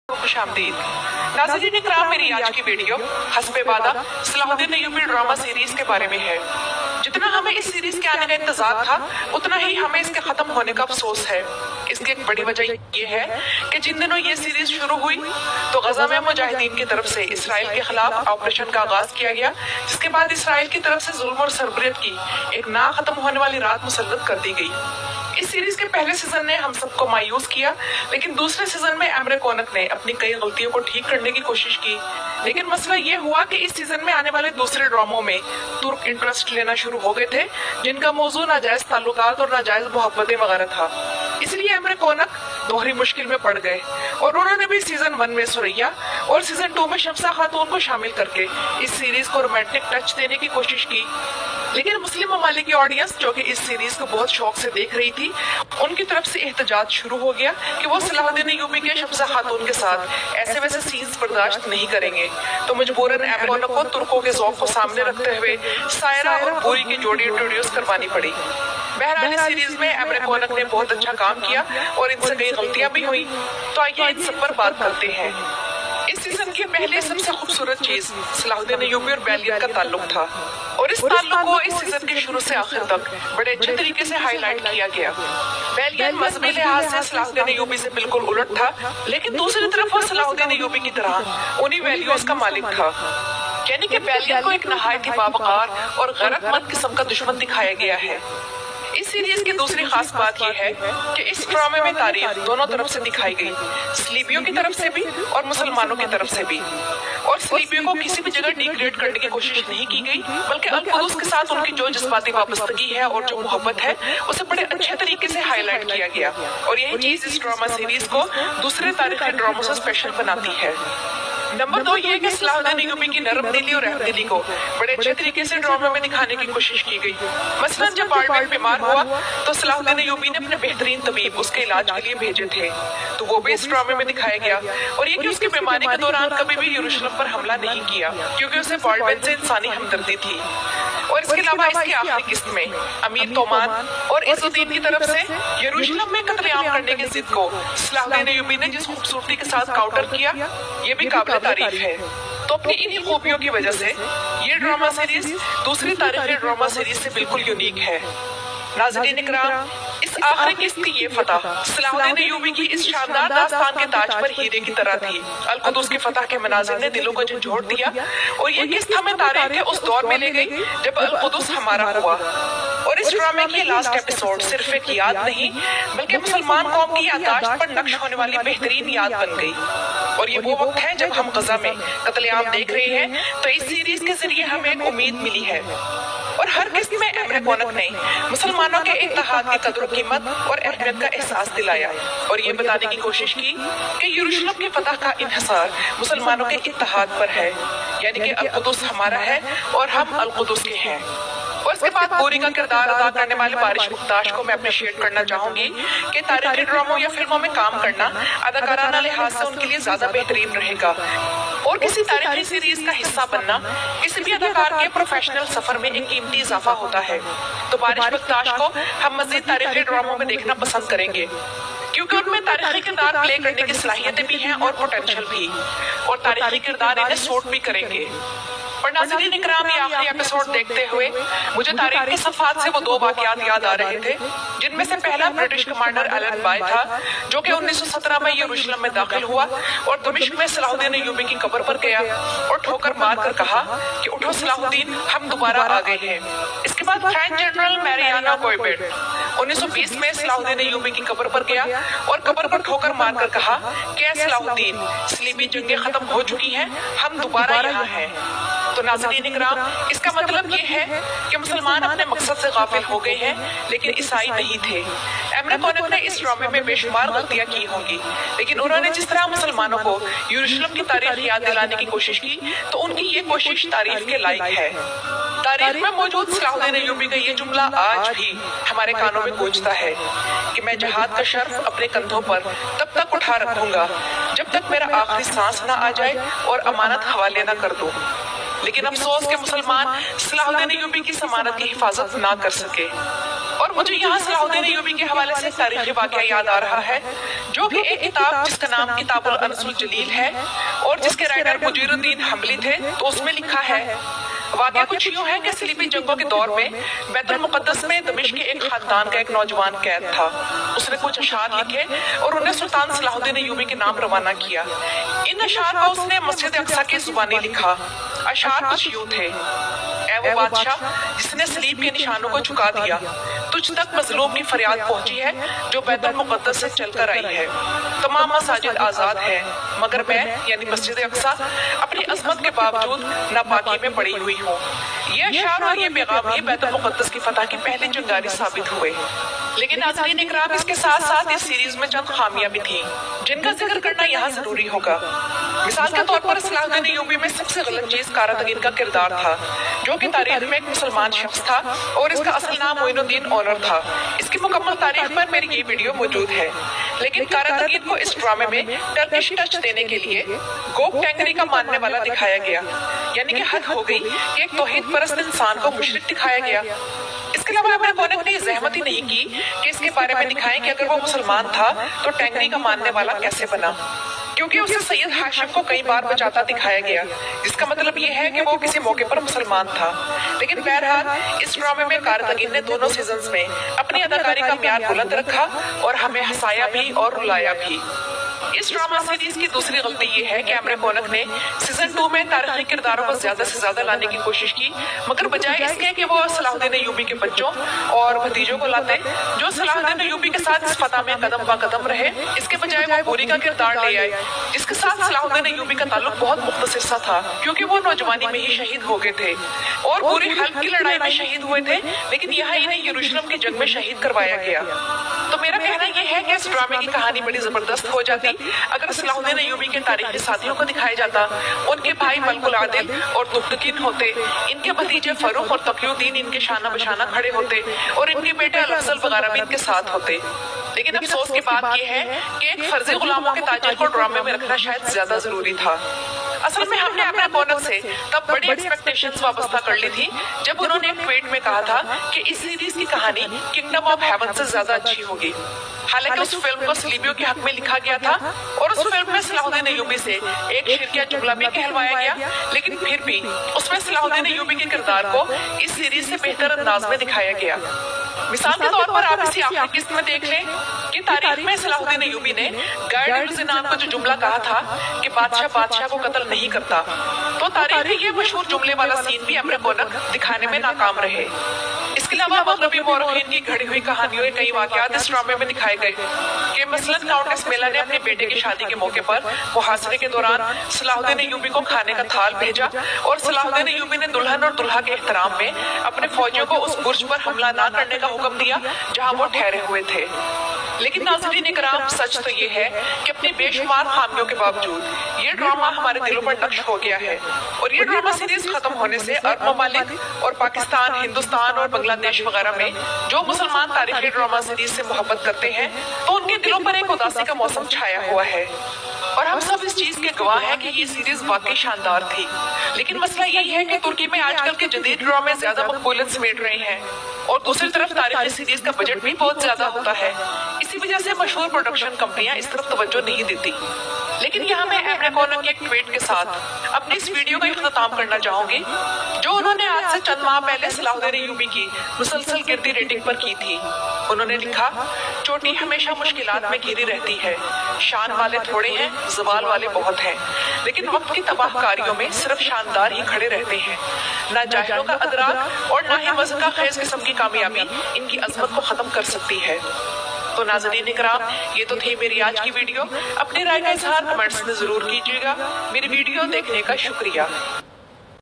खुश आमदीद नाज़रीन इकराम, मेरी आज की वीडियो हस्बे वादा सलाहुद्दीन अय्यूबी ड्रामा सीरीज के बारे में है। जितना हमें इस सीरीज के आने का इंतजार था, उतना ही हमें इसके खत्म होने का अफसोस है। इसकी एक बड़ी वजह ये है कि जिन दिनों ये सीरीज शुरू हुई तो गजा में मुजाहिदीन की तरफ से इसराइल के खिलाफ ऑपरेशन का आगाज किया गया, जिसके बाद इसराइल की तरफ से जुल्म और सरबरियत की एक ना खत्म होने वाली रात मुसल्लत कर दी गई। इस सीरीज के पहले सीजन ने हम सबको मायूस किया, लेकिन दूसरे सीजन में एमरे कोनक ने अपनी कई गलतियों को ठीक करने की कोशिश की। लेकिन मसला ये हुआ कि इस सीजन में आने वाले दूसरे ड्रामों में तुर्क इंटरेस्ट लेना शुरू हो गए थे, जिनका मौजू नाजायज ताल्लुकात और नाजायज मोहब्बतें वगैरह था। इसलिए एमरे कोनक दोहरी मुश्किल में पड़ गए और उन्होंने भी सीजन 1 में सुरैया और सीजन 2 में शमसा खातून को शामिल करके इस सीरीज को रोमांटिक टच देने की कोशिश की। लेकिन मुस्लिम ममालिक की ऑडियंस, जो कि इस सीरीज को बहुत शौक से देख रही थी, उनकी तरफ से एहतजाज शुरू हो गया कि वो सलाहुद्दीन अय्यूबी के शमसा खातून के साथ ऐसे वैसे सीन्स बर्दाश्त नहीं करेंगे। तो मजबूरन एमरे कोनक को तुर्कों के ज़ौक़ को सामने रखते हुए सायरा और बूरी की जोड़ी इंट्रोड्यूस करवानी पड़ी। बहरहाल इस सीरीज में एमरे कोनक ने बहुत अच्छा काम किया और इनसे कई गलतियां भी हुई, तो आइए इन सब पर बात करते हैं। इस सीजन की पहले सबसे खूबसूरत चीज सलाहुद्दीन अय्यूबी और बैलियन का ताल्लुक था, और इस ताल्लुक को इस सीजन के शुरू से आखिर तक बड़े अच्छे तरीके से हाईलाइट किया गया। बैलियन मजहबी लिहाज से सलाहुद्दीन अय्यूबी से बिल्कुल उलट था, लेकिन दूसरी तरफ वो सलाहुद्दीन अय्यूबी की तरह उन्हीं वैल्यूज का मालिक था। यानी कि बैलियन को एक नहायत ही बावकार और गैरतमंद किस्म का दुश्मन दिखाया गया है। इस सीरीज की दूसरी खास बात यह है कि इस ड्रामे में तारीफ दोनों तरफ से दिखाई गई, स्लीबियों की तरफ से भी और मुसलमानों की तरफ से भी। और स्लीबियों को किसी भी जगह डिग्रेड करने की कोशिश नहीं की गई, बल्कि अल-कुदस के साथ उनकी जो जज्बाती वाबस्तगी है और जो मोहब्बत है, उसे बड़े अच्छे तरीके से हाईलाइट किया गया। और यही चीज इस ड्रामा सीरीज को दूसरे तारीखी ड्रामों से स्पेशल बनाती है। नंबर 2 ये कि सलाहुद्दीन अय्यूबी की नरम दिली और रहमदिली को बड़े अच्छे तरीके से ड्रामे में दिखाने की कोशिश की गई। मसलन जब बालबेट बीमार हुआ तो सलाहुद्दीन अय्यूबी ने अपने बेहतरीन तबीब उसके इलाज के लिए भेजे थे, तो वो भी इस ड्रामे में दिखाया गया। और ये कि उसकी बीमारी के दौरान कभी भी यरूशलेम पर हमला नहीं किया, क्योंकि उसे बालबेट से इंसानी हमदर्दी थी। और इसके अलावा इसकी आखिरी किस्त में अमीर तोमान और इज़्ज़ुद्दीन की तरफ से यरूशलेम में कत्लेआम करने की जिद को सलाहुद्दीन अय्यूबी ने जिस खूबसूरती के साथ काउंटर किया, ये भी काबिल तारीफ है। तो अपनी इन्हीं खूबियों की वजह से ये ड्रामा सीरीज दूसरी तारीखी ड्रामा सीरीज से बिल्कुल यूनिक है। नाज़रीन इकराम, इस आखिरी किस्त की ये फतह सलाहुद्दीन अय्यूबी की इस शानदार दास्तान के ताज पर हीरे की तरह थी। अल-कुदस की फतह के मनाज़िर ने दिलों को झंझोड़ दिया, और ये किस्त हमें तारीख के उस दौर में ले गई जब अल-कुदस हमारा हुआ। और इस ड्रामे की लास्ट एपिसोड सिर्फ एक याद नहीं, बल्कि मुसलमान कौम की याददाश्त पर नक्श होने वाली बेहतरीन याद बन गई। और ये वो वक्त है जब हम गजा में कत्लेआम देख रहे हैं, तो इस सीरीज के जरिए हमें एक उम्मीद मिली है। और हर किस्त में एमरे कोनक ने मुसलमानों के इत्तेहाद की कदर कीमत और अहमियत का एहसास दिलाया, और ये बताने की कोशिश की कि यरूशलेम की फतह का इन्हिसार मुसलमानों के इत्तेहाद पर है, यानी कि अल-कुदस हमारा है और हम अल-कुदस के हैं। और इसके बाद बोरी का किरदार अदा करने वाले बारिश मुख्ताश को मैं अप्रिशिएट करना चाहूंगी कि तारीखी ड्रामों या फिल्मों में काम करना अदाकाराना लिहाज से उनके लिए ज्यादा बेहतरीन रहेगा, और किसी तारीखी सीरीज का हिस्सा बनना किसी भी अदाकार के प्रोफेशनल सफर में एक कीमती इजाफा होता है। तो बारिश मुख्ताश को हम मजीद तारीखी ड्रामों में देखना पसंद करेंगे, क्योंकि उनमें तारीखी किरदार प्ले करने की सलाहियतें भी हैं और पोटेंशियल भी, और तारीखी किरदार इन्हें सूट भी करेंगे। और नाज़रीन इकराम, ये आखिरी एपिसोड देखते हुए मुझे तारीख की सफ़ात से वो 2 वाक़यात याद आ रहे थे, जिनमें से पहला ब्रिटिश कमांडर एलन बाय था, जो कि 1917 में यरूशलेम में दाखिल हुआ और दमिश्क में सलाहुद्दीन अय्यूबी की कब्र पर गया और ठोकर मार कर कहा कि उठो सलाहुद्दीन, हम दोबारा आ गए हैं। इसके बाद फ्रेंच जनरल मैरियाना कोयबेट 1920 में सलाहुद्दीन अय्यूबी की कब्र पर गया और कब्र पर ठोकर मार कर कहा कि सलाहुद्दीन, सलीबी जंगें खत्म हो चुकी हैं, हम दोबारा यहाँ हैं। तो नाज़रीन इकराम, इसका मतलब ये है कि मुसलमान अपने मकसद से गाफिल हो गए हैं, लेकिन ईसाई नहीं थे। एमरे कोनक ने इस ड्रामे में बेशुमार गलतियां की होंगी, लेकिन उन्होंने जिस तरह मुसलमानों को यरूशलेम की तारीख याद दिलाने की कोशिश की, तो उनकी ये कोशिश तारीफ के लायक है। तारीख में मौजूद सलाहुद्दीन अय्यूबी का ये जुमला आज भी हमारे कानों में गूंजता है कि मैं जहाद का शर्फ अपने कंधों पर तब तक उठा रखूंगा जब तक मेरा आखिरी सांस न आ जाए और अमानत हवाले न कर दूं। लेकिन अफसोस के मुसलमान सलाहुद्दीन अय्यूबी की समानत की हिफाजत ना कर सके। और मुझे यहाँ सलाहुद्दीन अय्यूबी के हवाले से तारीखी वाक़या याद आ रहा है, जो कि एक किताब जिसका नाम किताबुल अनसुल जलील है और जिसके राइटर मुजीरुद्दीन हम्बली थे, तो उसमें लिखा है वाक़या कुछ यूं है कि सलीबी जंगों के दौर में बैतुल मुक़द्दस में दमिश्क के एक खानदान का एक नौजवान कैद था। उसने कुछ अशार लिखे और उन्हें सुल्तान सलाहुद्दीन अय्यूबी के नाम रवाना किया। इन अशार को उसने मस्जिद अक्सा की ज़ुबानी लिखा। अशार कुछ यूं थे, ऐ वो बादशाह जिसने सलीब के निशानों को झुका दिया, तुझ तक मजलूम की फरियाद पहुंची है जो बैतुल मुक़द्दस से चलकर आई है। तमाम मसाजिद आज़ाद है, मगर मैं यानी मस्जिद अक्सा अपनी अज़मत के बावजूद नापाकी में पड़ी हुई हूँ। ये अशार और ये पैगाम ही बैतुल मुक़द्दस की फतह की पहली चिंगारी साबित हुए। लेकिन नाज़रीन इकराम, इसके साथ साथ इस सीरीज में चंद खामियां भी थी जिनका जिक्र करना यहाँ जरूरी होगा। मिसाल के तौर पर सलाहुद्दीन अय्यूबी में सबसे गलत चीज कारातगीन का किरदार था, जो कि तारीख में एक मुसलमान शख्स था और इसका असल नाम मोइनुद्दीन ओनर था। इसकी मुकम्मल तारीख पर मेरी ये वीडियो मौजूद है। लेकिन कारातगीन को इस ड्रामे में टर्किश टच देने के लिए गोग टेंगरी का मानने वाला दिखाया गया, यानी कि हद हो गई कि एक तौहीद परस्त इंसान को मुशरिक दिखाया गया। इसके अलावा अमर कोनक ने जहमत ही नहीं की कि इसके बारे में दिखाएं कि अगर वो मुसलमान था तो टेंगरी का मानने वाला कैसे बना, क्योंकि उसे सैयद हाशिम को कई बार बचाता दिखाया गया, जिसका मतलब ये है कि वो किसी मौके पर मुसलमान था। लेकिन बहरहाल इस ड्रामे में कारातगीन ने दोनों सीजन्स में अपनी अदाकारी का म्यार बुलंद रखा और हमें हंसाया भी और रुलाया भी। इस ड्रामा सीरीज की दूसरी गलती ये है कि अमर कोनक ने सीजन 2 में तारीखी किरदारों को ज्यादा से ज्यादा लाने की कोशिश की, मगर बजाय इसके कि वो सलाहुद्दीन अय्यूबी के बच्चों और भतीजों को लाते जो सलाहुद्दीन अय्यूबी के साथ इस फतह में कदम ब कदम रहे, इसके बजाय वो बुरी का किरदार ले आए, जिसके साथ सलाहुद्दीन अय्यूबी का ताल्लुक बहुत मुख्तसर सा था, क्योंकि वो नौजवानी में ही शहीद हो गए थे और पूरी हल्ब की लड़ाई में शहीद हुए थे, लेकिन यहाँ इन्हें यरूशलेम की जंग में शहीद करवाया गया। तो मेरा कहना यह है कि इस ड्रामे की कहानी बड़ी जबरदस्त हो जाती अगर सलाहुद्दीन अय्यूबी के तारीखी साथियों को दिखाया जाता, उनके भाई मलकुल आदिल और तुब्तकीन होते, इनके भतीजे फरूख और तकियुद्दीन इनके शाना बशाना खड़े होते और इनके बेटे अल अफजल वगैरह भी इनके साथ होते। लेकिन अफसोस की बात यह है कि एक फर्जी गुलामों के ताजिर को ड्रामे में रखना शायद ज्यादा जरूरी था। असल में हमने अमर कोनक से तब बड़ी एक्सपेक्टेशंस वाबस्ता कर ली थी जब उन्होंने एक ट्वीट में कहा था कि इस सीरीज की कहानी किंगडम ऑफ हेवन से ज्यादा अच्छी होगी। हालांकि उस फिल्म को सलीबियों के हक में लिखा गया था और उस फिल्म में सलाहुद्दीन अय्यूबी से एक शिरकिया जुमला भी कहलवाया गया, लेकिन फिर भी उसमें सलाहुद्दीन अय्यूबी के किरदार को इस सीरीज से बेहतर अंदाज में दिखाया गया। मिसाल के तौर पर आप इसी आखिरी किस्त में देख लें कि तारीख में सलाहुद्दीन अय्यूबी ने गाइड ज़िनान को जो जुमला कहा था कि बादशाह को कत्ल नहीं करता, तो तारीख में ये मशहूर जुमले वाला सीन भी अमर कोनक दिखाने में नाकाम रहे। इसके अलावा मग़रबी मौरख़ीन की घड़ी हुई कहानियों के कई वाक़यात इस ड्रामे में दिखाए गए कि मसलन काउंटेस मेला ने अपने बेटे की शादी के मौके पर मुहासरे के दौरान सलाहुद्दीन अय्यूबी को खाने का थाल भेजा और सलाहुद्दीन अय्यूबी ने दुल्हन और दुल्हा के एहतराम में अपने फौजियों को उस बुर्ज पर हमला न करने का हुक्म दिया जहां वो ठहरे हुए थे। लेकिन नाज़रीन इकराम, सच तो ये है कि अपनी बेशुमार खामियों के बावजूद ये ड्रामा हमारे दिलों पर नक्श हो गया है और ये ड्रामा सीरीज खत्म होने से अरब ममालिक और पाकिस्तान, हिंदुस्तान और बांग्लादेश वगैरह में जो मुसलमान तारीखी ड्रामा सीरीज से मोहब्बत करते हैं, तो उनके दिलों पर एक उदासी का मौसम छाया हुआ है और हम सब इस चीज के गवाह हैं कि ये सीरीज वाकई शानदार थी। लेकिन मसला यही है कि तुर्की में आजकल के जदीद ड्रामे ज्यादा मकबूलियत समेट रहे हैं और दूसरी तरफ तारीखी सीरीज का बजट भी बहुत ज्यादा होता है। इसी वजह से मशहूर प्रोडक्शन कंपनियां इस तरफ तवज्जो नहीं देती। लेकिन यहाँ मैं अमर कोनक के एक ट्वीट के साथ अपनी इस वीडियो का इख्तिताम करना चाहूंगी, जो उन्होंने आज से चंद माह पहले सलाहुद्दीन अय्यूबी की मुसलसल गिरती रेटिंग पर की थी। उन्होंने लिखा, चोटी हमेशा मुश्किलात में घिरी रहती है, शान वाले थोड़े हैं, ज़वाल वाले बहुत हैं, लेकिन वक्त की तबाहकारियों में सिर्फ शानदार ही खड़े रहते हैं। ना जाहिलों का अदराक और ना ही मज़े का खेज किस्म की कामयाबी इनकी अजमत को खत्म कर सकती है। तो नाज़रीन इकराम, ये तो थी मेरी आज की वीडियो। अपनी राय का इजहार कमेंट्स में जरूर कीजिएगा। मेरी वीडियो देखने का शुक्रिया।